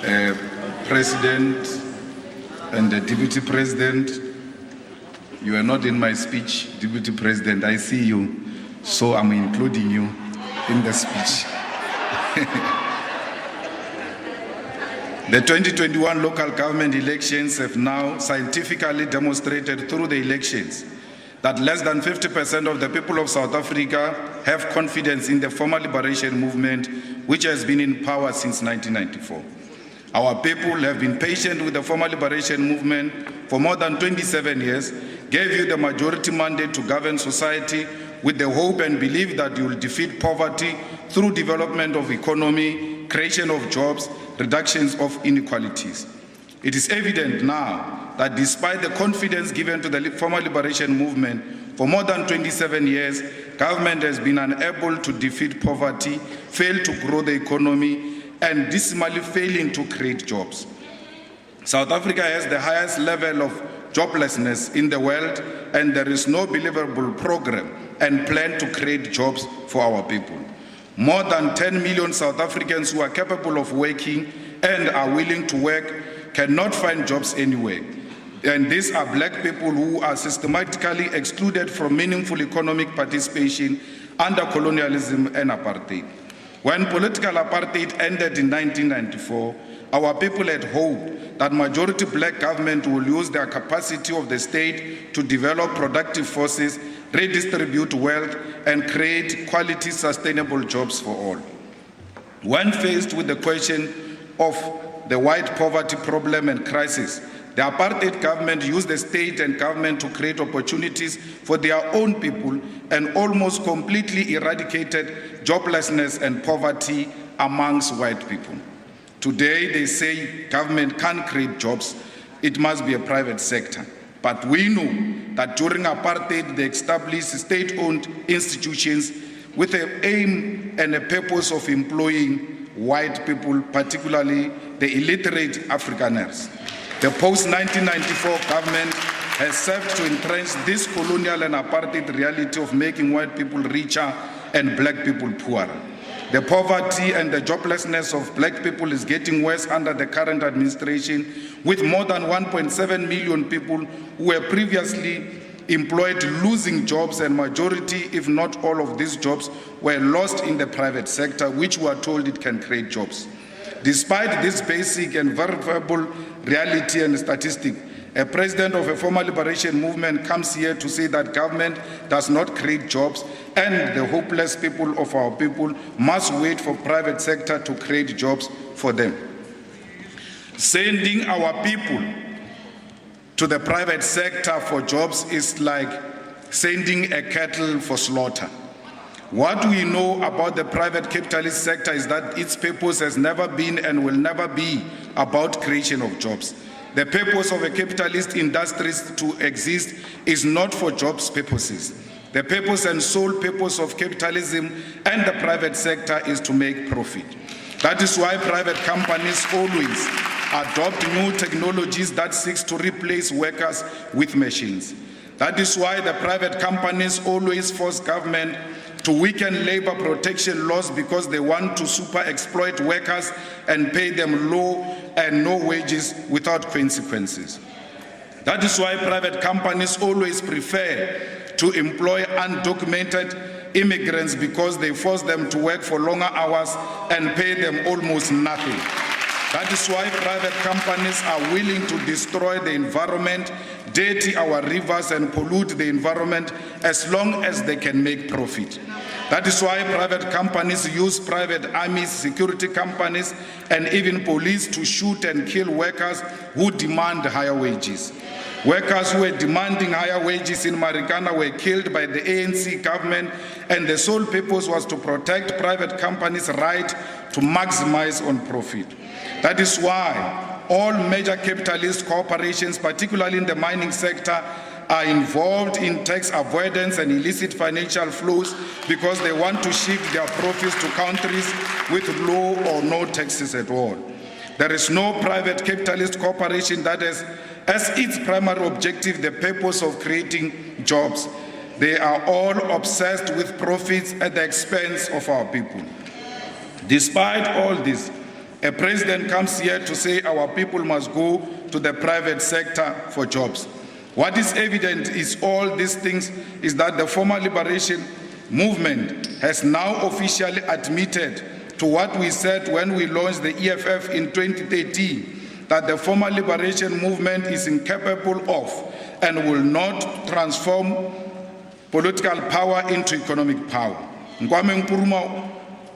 President and the Deputy President, you are not in my speech, Deputy President, I see you, so I'm including you in the speech. The 2021 local government elections have now scientifically demonstrated through the elections that less than 50% of the people of South Africa have confidence in the former liberation movement, which has been in power since 1994. Our people have been patient with the former liberation movement for more than 27 years, gave you the majority mandate to govern society with the hope and belief that you will defeat poverty through development of economy, creation of jobs, reductions of inequalities. It is evident now that despite the confidence given to the former liberation movement for more than 27 years, government has been unable to defeat poverty, failed to grow the economy, and dismally failing to create jobs. South Africa has the highest level of joblessness in the world, and there is no believable program and plan to create jobs for our people. More than 10 million South Africans who are capable of working and are willing to work cannot find jobs anywhere. And these are black people who are systematically excluded from meaningful economic participation under colonialism and apartheid. When political apartheid ended in 1994, our people had hope that majority black government will use their capacity of the state to develop productive forces, redistribute wealth, and create quality, sustainable jobs for all. When faced with the question of the wide poverty problem and crisis, the apartheid government used the state and government to create opportunities for their own people and almost completely eradicated joblessness and poverty amongst white people. Today, they say government can't create jobs, it must be a private sector. But we know that during apartheid, they established state-owned institutions with an aim and a purpose of employing white people, particularly the illiterate Afrikaners. The post-1994 government has served to entrench this colonial and apartheid reality of making white people richer and black people poorer. The poverty and the joblessness of black people is getting worse under the current administration, with more than 1.7 million people who were previously employed losing jobs, and majority, if not all of these jobs, were lost in the private sector, which we are told it can create jobs. Despite this basic and verifiable reality and statistic, a president of a former liberation movement comes here to say that government does not create jobs and the hopeless people of our people must wait for private sector to create jobs for them. Sending our people to the private sector for jobs is like sending a cattle for slaughter. What we know about the private capitalist sector is that its purpose has never been and will never be about creation of jobs. The purpose of a capitalist industry to exist is not for jobs purposes. The purpose and sole purpose of capitalism and the private sector is to make profit. That is why private companies always adopt new technologies that seeks to replace workers with machines. That is why the private companies always force government to weaken labor protection laws, because they want to super exploit workers and pay them low and no wages without consequences. That is why private companies always prefer to employ undocumented immigrants, because they force them to work for longer hours and pay them almost nothing. That is why private companies are willing to destroy the environment, dirty our rivers and pollute the environment as long as they can make profit. That is why private companies use private armies, security companies, and even police to shoot and kill workers who demand higher wages. Workers who were demanding higher wages in Marikana were killed by the ANC government, and the sole purpose was to protect private companies' right to maximize on profit. That is why all major capitalist corporations, particularly in the mining sector, are involved in tax avoidance and illicit financial flows, because they want to shift their profits to countries with low or no taxes at all. There is no private capitalist corporation that has as its primary objective the purpose of creating jobs. They are all obsessed with profits at the expense of our people. Despite all this, A president comes here to say our people must go to the private sector for jobs. What is evident is all these things is that the former liberation movement has now officially admitted to what we said when we launched the EFF in 2013, that the former liberation movement is incapable of and will not transform political power into economic power. Kwame Nkrumah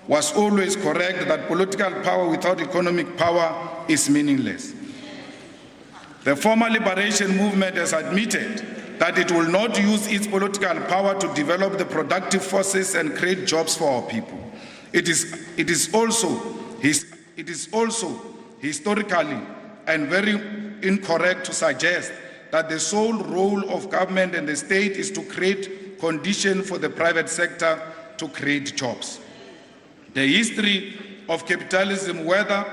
was always correct that political power without economic power is meaningless. The former liberation movement has admitted that it will not use its political power to develop the productive forces and create jobs for our people. It is also historically and very incorrect to suggest that the sole role of government and the state is to create conditions for the private sector to create jobs. The history of capitalism, whether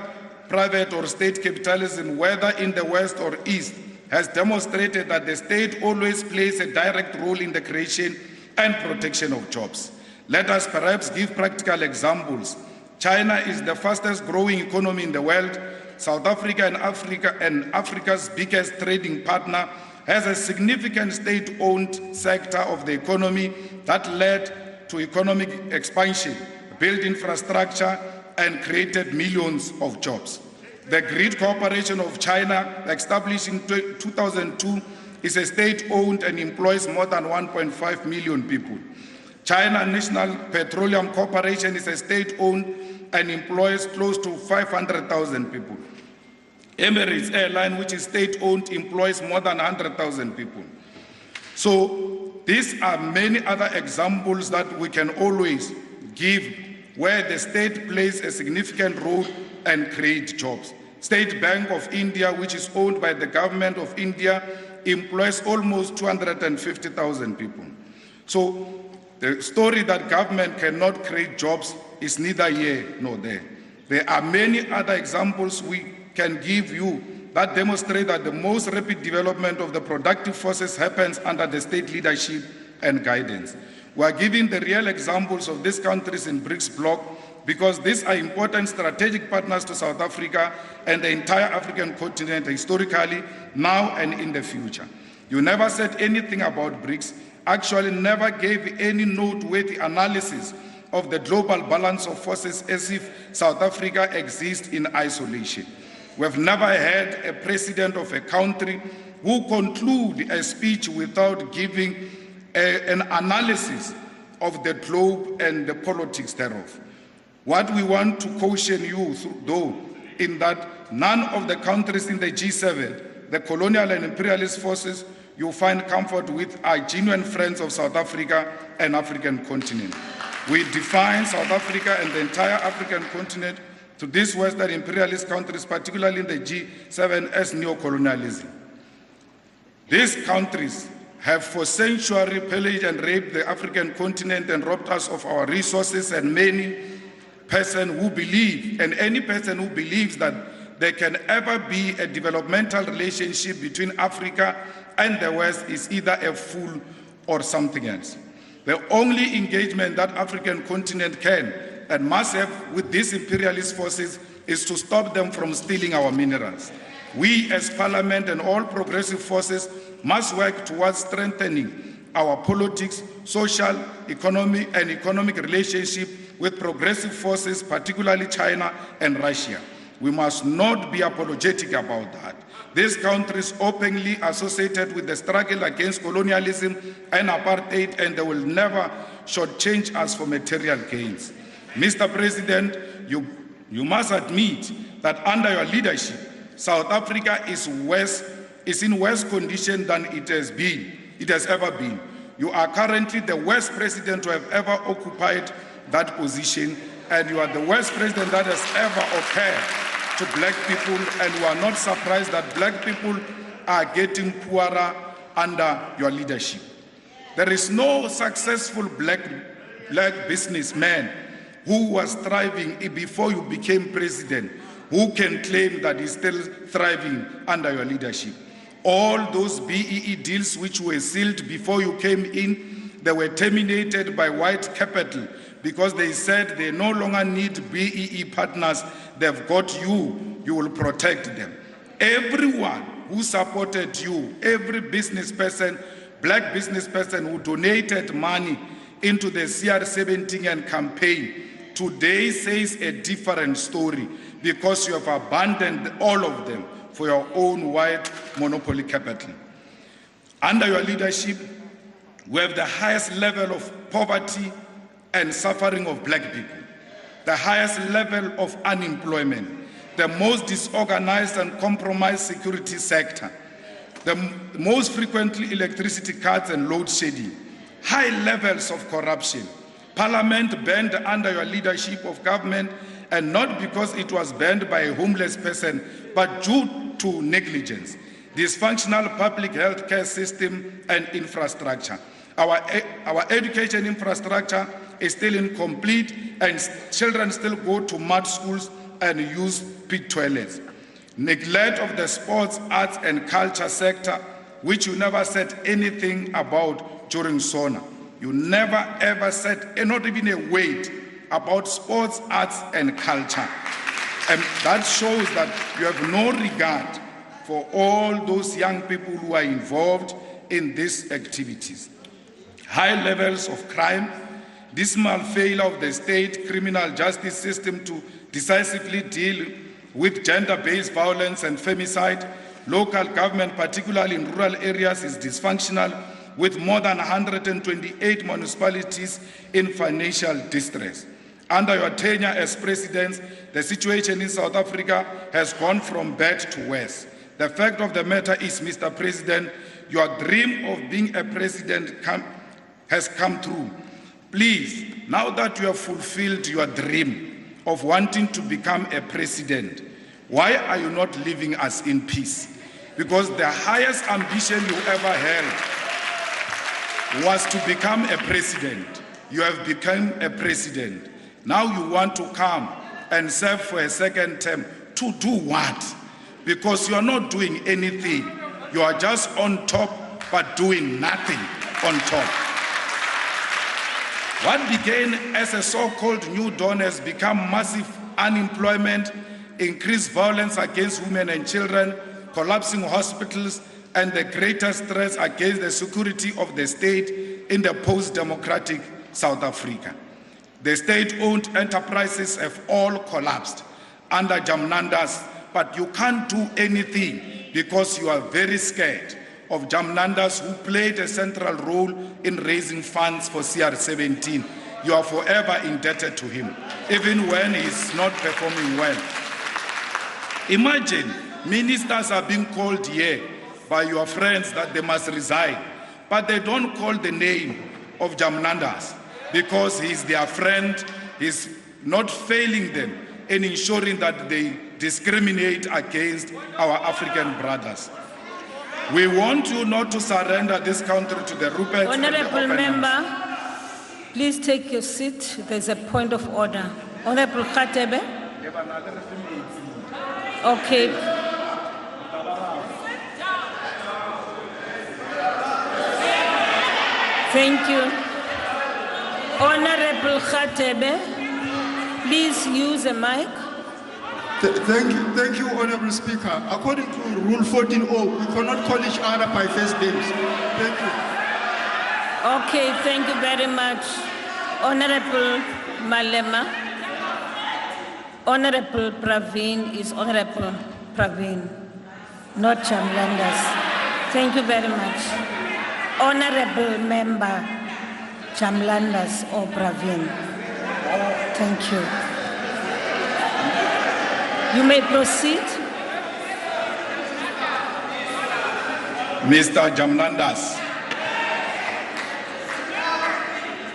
private or state capitalism, whether in the West or East, has demonstrated that the state always plays a direct role in the creation and protection of jobs. Let us perhaps give practical examples. China is the fastest growing economy in the world. South Africa and Africa's biggest trading partner has a significant state-owned sector of the economy that led to economic expansion, built infrastructure, and created millions of jobs. The Grid Corporation of China, established in 2002, is a state-owned and employs more than 1.5 million people. China National Petroleum Corporation is a state-owned and employs close to 500,000 people. Emirates Airline, which is state-owned, employs more than 100,000 people. So these are many other examples that we can always give where the state plays a significant role and create jobs. State Bank of India, which is owned by the government of India, employs almost 250,000 people. So the story that government cannot create jobs is neither here nor there. There are many other examples we can give you that demonstrate that the most rapid development of the productive forces happens under the state leadership and guidance. We are giving the real examples of these countries in BRICS bloc because these are important strategic partners to South Africa and the entire African continent historically, now and in the future. You never said anything about BRICS, actually never gave any noteworthy analysis of the global balance of forces as if South Africa exists in isolation. We've never had a president of a country who conclude a speech without giving an analysis of the globe and the politics thereof. What we want to caution you, though, in that none of the countries in the G7, the colonial and imperialist forces you find comfort with, are genuine friends of South Africa and African continent. We define South Africa and the entire African continent to these Western imperialist countries, particularly in the G7, as neocolonialism. These countries have for centuries pillaged and raped the African continent and robbed us of our resources, and any person who believes that there can ever be a developmental relationship between Africa and the West is either a fool or something else. The only engagement that African continent can and must have with these imperialist forces is to stop them from stealing our minerals. We as Parliament and all progressive forces must work towards strengthening our politics, social, economic relationship with progressive forces, particularly China and Russia. We must not be apologetic about that. These countries openly associated with the struggle against colonialism and apartheid, and they will never shortchange us for material gains. Mr. President, you must admit that under your leadership, South Africa is in worse condition than it has ever been. You are currently the worst president to have ever occupied that position, and you are the worst president that has ever occurred to black people, and you are not surprised that black people are getting poorer under your leadership. There is no successful black businessman who was thriving before you became president who can claim that he's still thriving under your leadership. All those BEE deals which were sealed before you came in, they were terminated by white capital because they said they no longer need BEE partners. They've got you, you will protect them. Everyone who supported you, every business person, black business person who donated money into the CR17 and campaign, today says a different story because you have abandoned all of them for your own white monopoly capital. Under your leadership, we have the highest level of poverty and suffering of black people, the highest level of unemployment, the most disorganized and compromised security sector, the most frequently electricity cuts and load shedding, high levels of corruption. Parliament banned under your leadership of government, and not because it was banned by a homeless person, but due to negligence, dysfunctional public health care system and infrastructure. Our education infrastructure is still incomplete, and children still go to mud schools and use pit toilets. Neglect of the sports, arts, and culture sector, which you never said anything about during SONA. You never ever said, not even a word, about sports, arts, and culture. And that shows that you have no regard for all those young people who are involved in these activities. High levels of crime, dismal failure of the state criminal justice system to decisively deal with gender-based violence and femicide. Local government, particularly in rural areas, is dysfunctional, with more than 128 municipalities in financial distress. Under your tenure as president, the situation in South Africa has gone from bad to worse. The fact of the matter is, Mr. President, your dream of being a president has come true. Please, now that you have fulfilled your dream of wanting to become a president, why are you not leaving us in peace? Because the highest ambition you ever held was to become a president. You have become a president. Now you want to come and serve for a second term. To do what? Because you are not doing anything. You are just on top, but doing nothing on top. What began as a so-called new dawn has become massive unemployment, increased violence against women and children, collapsing hospitals, and the greatest threats against the security of the state in the post-democratic South Africa. The state-owned enterprises have all collapsed under Jamnandas, but you can't do anything because you are very scared of Jamnandas, who played a central role in raising funds for CR17. You are forever indebted to him, even when he's not performing well. Imagine ministers are being called here by your friends that they must resign, but they don't call the name of Jamnandas because he's their friend. He's not failing them in ensuring that they discriminate against our African brothers. We want you not to surrender this country to the Rupert. Honorable member, please take your seat. There's a point of order. Honorable Khatebe. Okay. Thank you. Honorable Khatebe, please use a mic. Thank you, Honorable Speaker. According to Rule 14.0, we cannot call each other by first names. Thank you. Okay, thank you very much. Honorable Malema. Honorable Praveen is Honorable Praveen, not Jamlandas. Thank you very much. Honorable Member Jamlandas or Praveen. Thank you. You may proceed. Mr. Jamlandas,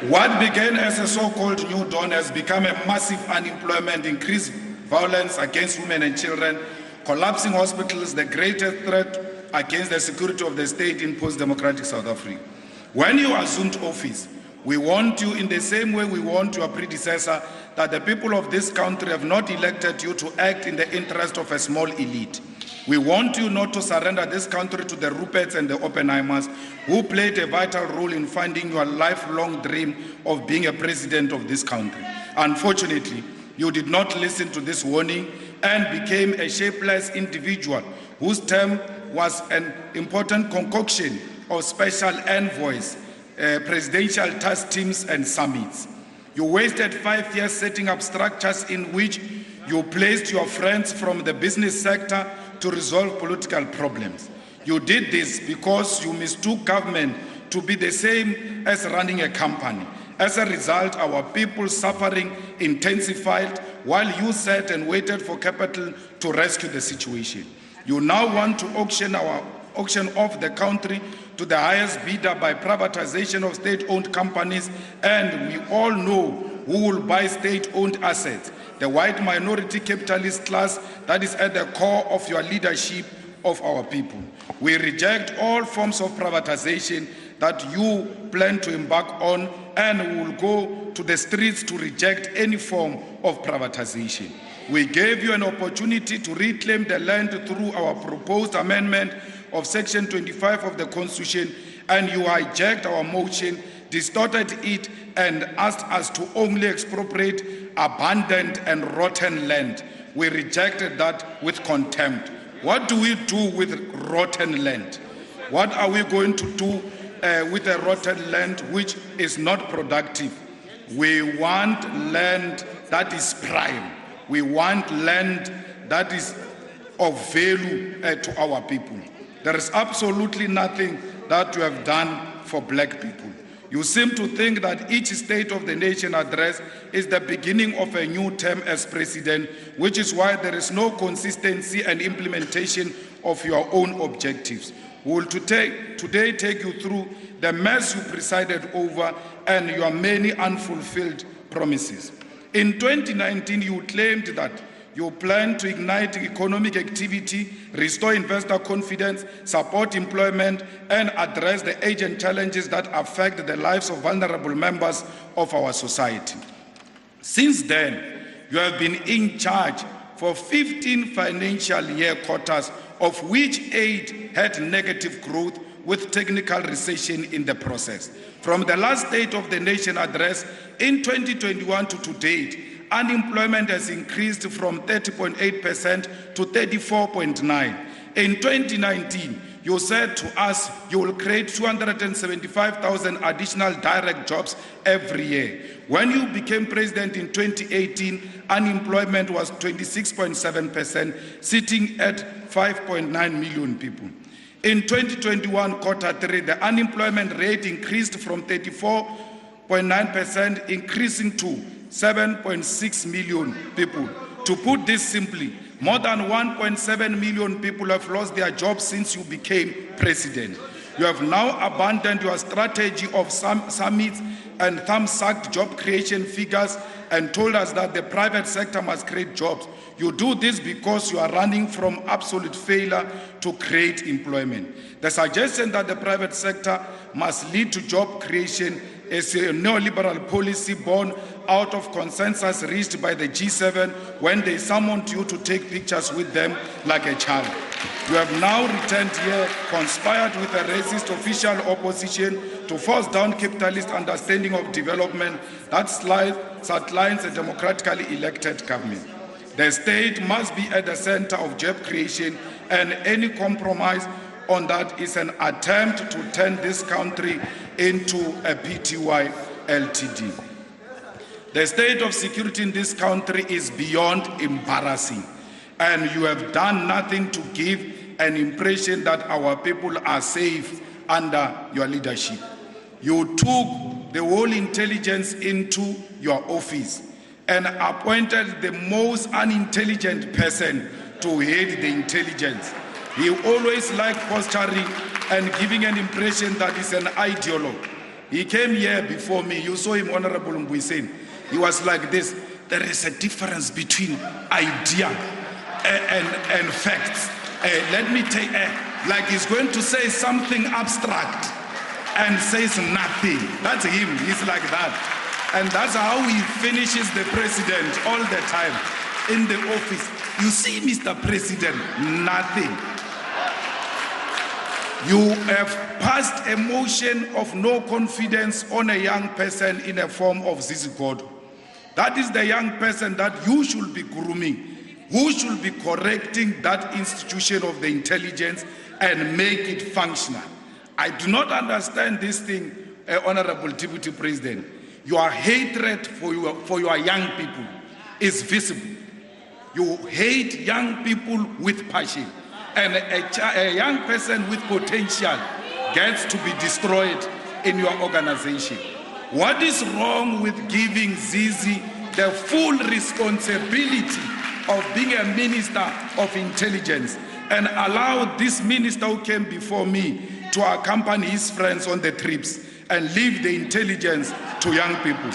what began as a so-called new dawn has become a massive unemployment, increased violence against women and children, collapsing hospitals, the greatest threat against the security of the state in post-democratic South Africa. When you assumed office, we want you, in the same way we want your predecessor, that the people of this country have not elected you to act in the interest of a small elite. We want you not to surrender this country to the Ruperts and the Oppenheimers who played a vital role in funding your lifelong dream of being a president of this country. Unfortunately, you did not listen to this warning and became a shapeless individual whose term was an important concoction of special envoys, presidential task teams and summits. You wasted 5 years setting up structures in which you placed your friends from the business sector to resolve political problems. You did this because you mistook government to be the same as running a company. As a result, our people's suffering intensified while you sat and waited for capital to rescue the situation. You now want to auction off the country to the highest bidder by privatization of state-owned companies, and we all know who will buy state-owned assets. The white minority capitalist class that is at the core of your leadership of our people. We reject all forms of privatization that you plan to embark on, and we will go to the streets to reject any form of privatization. We gave you an opportunity to reclaim the land through our proposed amendment of Section 25 of the Constitution, and you hijacked our motion, distorted it, and asked us to only expropriate abandoned and rotten land. We rejected that with contempt. What do we do with rotten land? What are we going to do with a rotten land which is not productive? We want land that is prime. We want land that is of value to our people. There is absolutely nothing that you have done for black people. You seem to think that each State of the Nation address is the beginning of a new term as president, which is why there is no consistency and implementation of your own objectives. We will today take you through the mess you presided over and your many unfulfilled promises. In 2019, you claimed that you plan to ignite economic activity, restore investor confidence, support employment, and address the urgent challenges that affect the lives of vulnerable members of our society. Since then, you have been in charge for 15 financial year quarters, of which 8 had negative growth with technical recession in the process. From the last State of the Nation address in 2021 to date, unemployment has increased from 30.8% to 34.9%. In 2019, you said to us you will create 275,000 additional direct jobs every year. When you became president in 2018, unemployment was 26.7%, sitting at 5.9 million people. In 2021 quarter 3, the unemployment rate increased from 34.9%, increasing to 7.6 million people. To put this simply, more than 1.7 million people have lost their jobs since you became president. You have now abandoned your strategy of summits and thumb-sucked job creation figures and told us that the private sector must create jobs. You do this because you are running from absolute failure to create employment. The suggestion that the private sector must lead to job creation is a neoliberal policy born out of consensus reached by the G7 when they summoned you to take pictures with them like a child. You have now returned here, conspired with a racist official opposition to force down capitalist understanding of development that sidelines a democratically elected government. The state must be at the center of job creation, and any compromise on that is an attempt to turn this country into a PTY LTD. The state of security in this country is beyond embarrassing, and you have done nothing to give an impression that our people are safe under your leadership. You took the whole intelligence into your office and appointed the most unintelligent person to head the intelligence. He always liked posturing and giving an impression that he's an ideologue. He came here before me. You saw him, Honorable Mbuiseni. He was like this. There is a difference between idea and facts. Let me take, like he's going to say something abstract and says nothing. That's him. He's like that. And that's how he finishes the president all the time. in the office. You see, Mr. President, nothing. You have passed a motion of no confidence on a young person in a form of Zizigodo. That is the young person that you should be grooming, who should be correcting that institution of the intelligence and make it functional. I do not understand this thing, Honorable Deputy President. Your hatred for your young people is visible. You hate young people with passion, and a young person with potential gets to be destroyed in your organization. What is wrong with giving Zizi the full responsibility of being a minister of intelligence and allow this minister who came before me to accompany his friends on the trips and leave the intelligence to young people?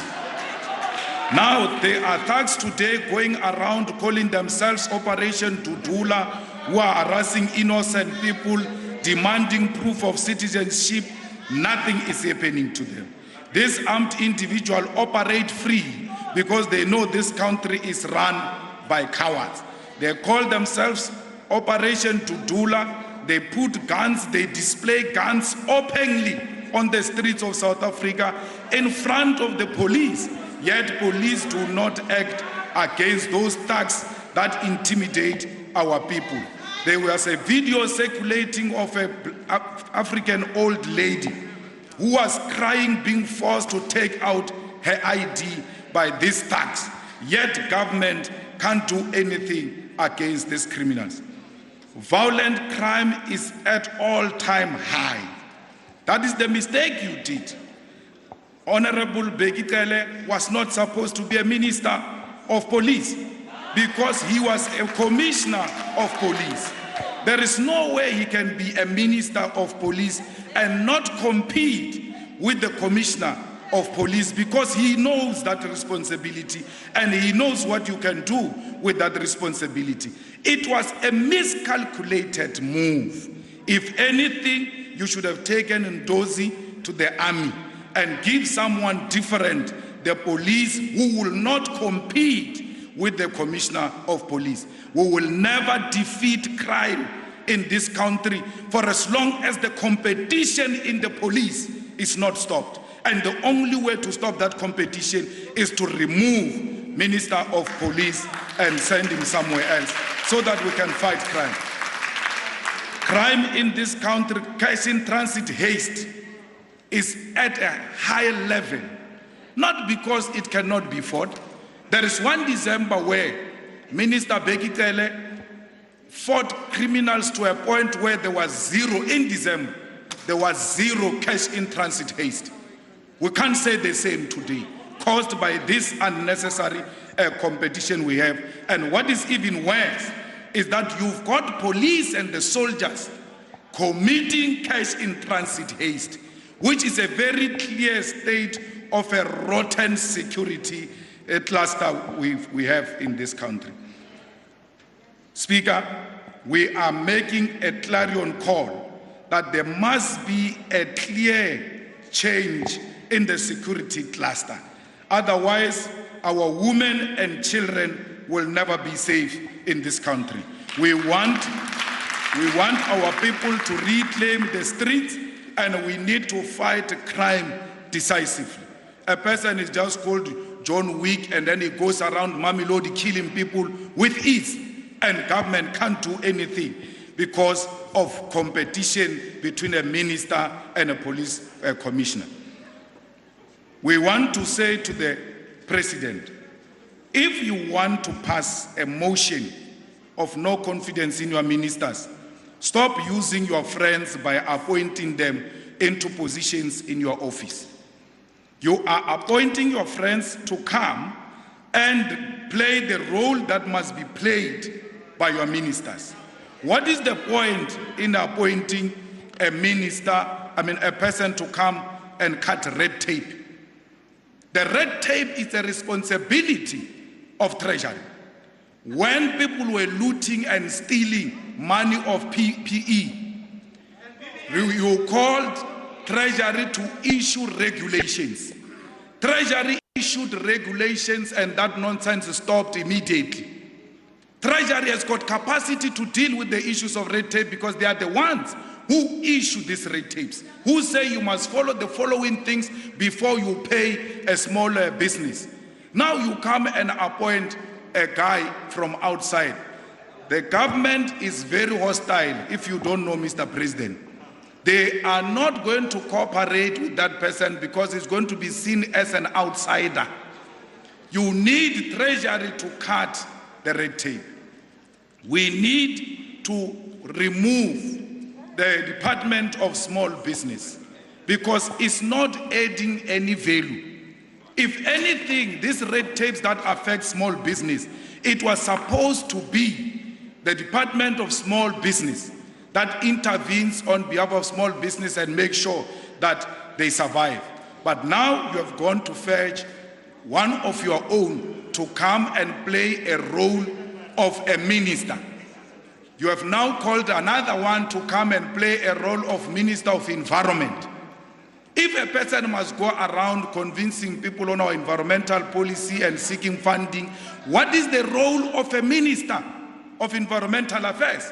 Now, there are thugs today going around calling themselves Operation Dudula, who are harassing innocent people, demanding proof of citizenship. Nothing is happening to them. These armed individuals operate free because they know this country is run by cowards. They call themselves Operation Dudula. They put guns, they display guns openly on the streets of South Africa in front of the police. Yet police do not act against those thugs that intimidate our people. There was a video circulating of an African old lady who was crying, being forced to take out her ID by these thugs. Yet government can't do anything against these criminals. Violent crime is at all-time high. That is the mistake you did. Honorable Bekitele was not supposed to be a minister of police because he was a commissioner of police. There is no way he can be a minister of police and not compete with the commissioner of police, because he knows that responsibility and he knows what you can do with that responsibility. It was a miscalculated move. If anything, you should have taken Ndozi to the army and give someone different the police who will not compete with the commissioner of police. We will never defeat crime in this country for as long as the competition in the police is not stopped. And the only way to stop that competition is to remove Minister of Police and send him somewhere else so that we can fight crime. Crime in this country, cash in transit haste, is at a high level, not because it cannot be fought. There is one December where Minister Bekitele fought criminals to a point where there was zero. In December, there was zero cash in transit haste. We can't say the same today, caused by this unnecessary competition we have. And what is even worse is that you've got police and the soldiers committing cash in transit haste, which is a very clear state of a rotten security cluster we have in this country. Speaker, we are making a clarion call that there must be a clear change in the security cluster. Otherwise, our women and children will never be safe in this country. We want our people to reclaim the streets, and we need to fight crime decisively. A person is just called John Wick and then he goes around Mamelodi killing people with ease, and government can't do anything because of competition between a minister and a police commissioner. We want to say to the president, if you want to pass a motion of no confidence in your ministers, stop using your friends by appointing them into positions in your office. You are appointing your friends to come and play the role that must be played by your ministers. What is the point in appointing a person to come and cut red tape? The red tape is a responsibility of Treasury. When people were looting and stealing money of PPE, you called Treasury to issue regulations. Treasury issued regulations and that nonsense stopped immediately. Treasury has got capacity to deal with the issues of red tape because they are the ones who issue these red tapes, who say you must follow the following things before you pay a small business. Now you come and appoint a guy from outside. The government is very hostile, if you don't know, Mr. President. They are not going to cooperate with that person because it's going to be seen as an outsider. You need Treasury to cut the red tape. We need to remove the Department of Small Business because it's not adding any value. If anything, these red tapes that affect small business, it was supposed to be the Department of Small Business that intervenes on behalf of small business and make sure that they survive. But now you have gone to fetch one of your own to come and play a role of a minister. You have now called another one to come and play a role of Minister of Environment. If a person must go around convincing people on our environmental policy and seeking funding, what is the role of a Minister of Environmental Affairs?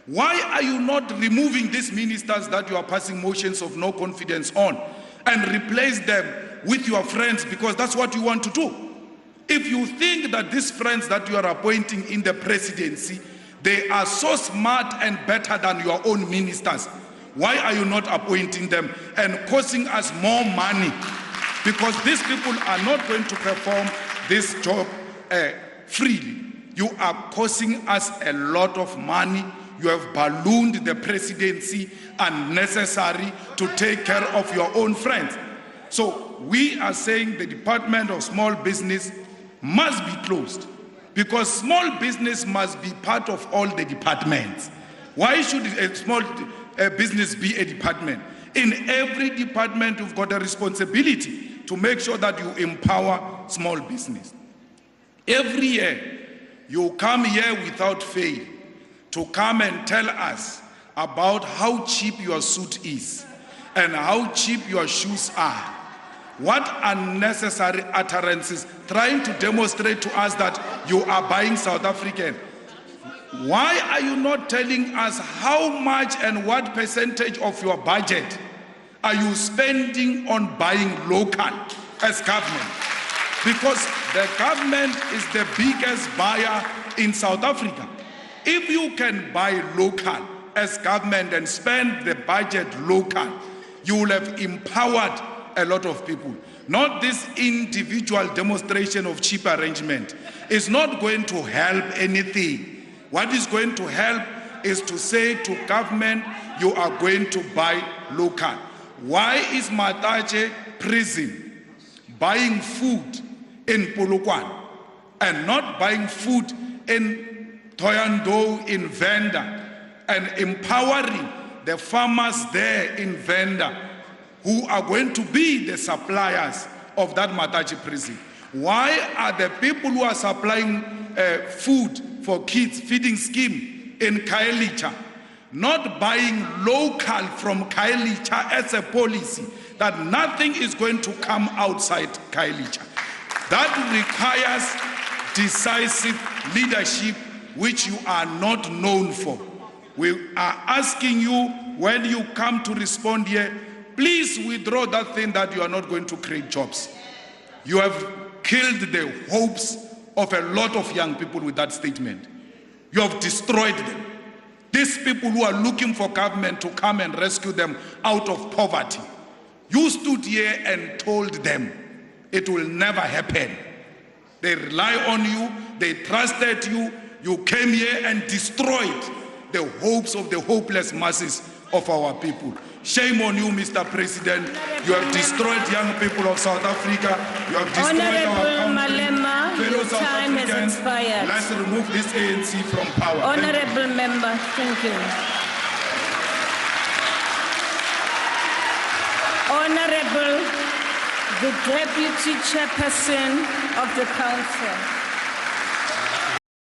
Why are you not removing these ministers that you are passing motions of no confidence on and replace them with your friends, because that's what you want to do? If you think that these friends that you are appointing in the presidency, they are so smart and better than your own ministers, why are you not appointing them and costing us more money? Because these people are not going to perform this job freely. You are costing us a lot of money. You have ballooned the presidency unnecessary to take care of your own friends. So we are saying the Department of Small Business must be closed because small business must be part of all the departments. Why should a small business be a department? In every department, you've got a responsibility to make sure that you empower small business. Every year, you come here without fail to come and tell us about how cheap your suit is and how cheap your shoes are. What unnecessary utterances, trying to demonstrate to us that you are buying South African. Why are you not telling us how much and what percentage of your budget are you spending on buying local as government? Because the government is the biggest buyer in South Africa. If you can buy local as government and spend the budget local, you will have empowered a lot of people. Not this individual demonstration of cheap arrangement. It's not going to help anything. What is going to help is to say to government, you are going to buy local. Why is Matache prison buying food in Polokwane and not buying food in Thoyandou in Venda and empowering the farmers there in Venda who are going to be the suppliers of that Matache prison? Why are the people who are supplying food for kids, feeding scheme in Khayelitsha, not buying local from Khayelitsha as a policy that nothing is going to come outside Khayelitsha? That requires decisive leadership, which you are not known for. We are asking you, when you come to respond here, please withdraw that thing that you are not going to create jobs. You have killed the hopes of a lot of young people with that statement. You have destroyed them. These people who are looking for government to come and rescue them out of poverty, you stood here and told them it will never happen. They rely on you, they trusted you, you came here and destroyed the hopes of the hopeless masses of our people. Shame on you, Mr. President. You have destroyed young people of South Africa. You have destroyed Honorable our country. Malema, Fellow your South time has Africans, expired. let's remove this ANC from power. Honorable member, thank you. Honorable, the Deputy Chairperson of the Council.